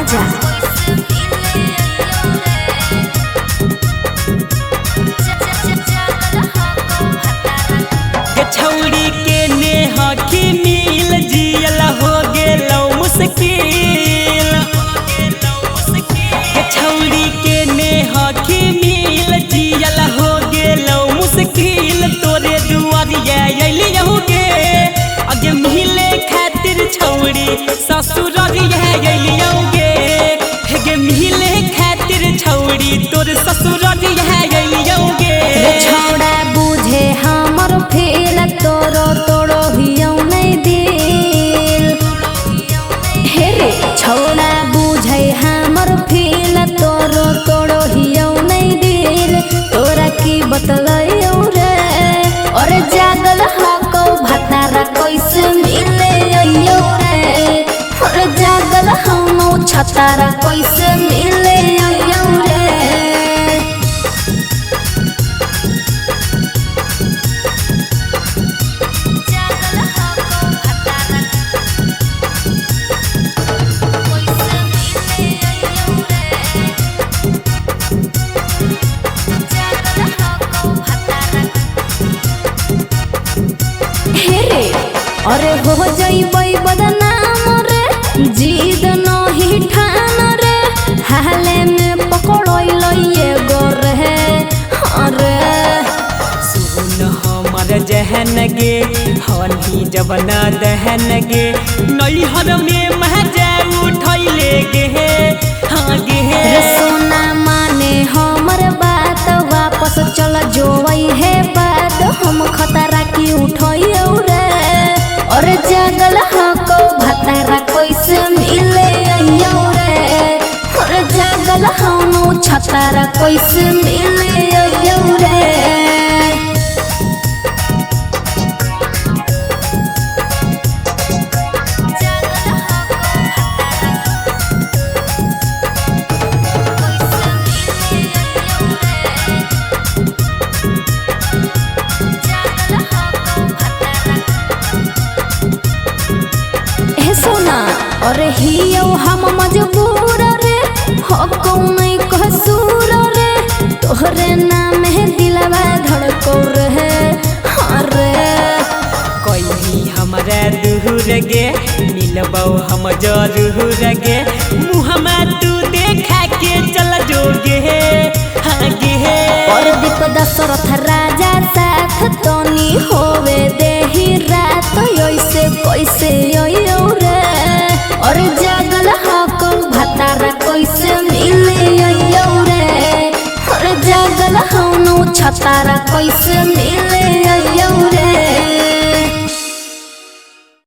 राजा। छौड़ी के नेहकी मिल जियल हो गेलौ मुश्किल। छौड़ी के नेहकी मिल जियल हो गेलौ मुश्किल। तोरे दुआरिया अइलियौ गे अगे मिले खातिर छौड़ी ससुररिया अइलियौ गे। गे मिले खातिर छौड़ी तोर ससुररिया अइलियौ गे। छौड़ा बुझे हमर फेल तोरो तोड़ो हियौ नहीं दिल। हे रे छौड़ा बुझे हमर फेल तोरो तोड़ो हियौ नहीं दिल। तोरा की बतलैयौ रे और जागल हकौ भतारा कैसे मिले अइयौ रे। और जागल हमौ छतारा कैसे मिले अइयौ रे। अरे हो जइबै बदनाम रे जिद नहीं ठान रे। हाले में पकड़ो एगो रे। अरे सुन हमर जहन गे हनी जबन दहन गे। नैहर में महजा उठैले गे हाँ गे। रे सोना माने हमर बात वापस चल जोवै है बात। हम खतरा की उठैयौ रे और जागल हकौ भतारा कैसे मिले अइयौ रे। और जागल हमौ छतारा कैसे मिले अइयौ रे। अरे हियौ हम मजबूर रे हकौ नहीं कसूर रे। तोहरे नाम है दिलवा धड़कौ रे। हाँ रे कहीं हमरा दूर गे मिलबौ हम जरूर गे। मुहमा तू देखा के चल जोगे हाँ गे। और दीप दशरथ राजा साथ तनी होवे देही रात। ऐसे कैसे अइयौ रे और जागल हकौ भतारा कैसे मिले अइयौ रे। और जागल हमौ छतारा कैसे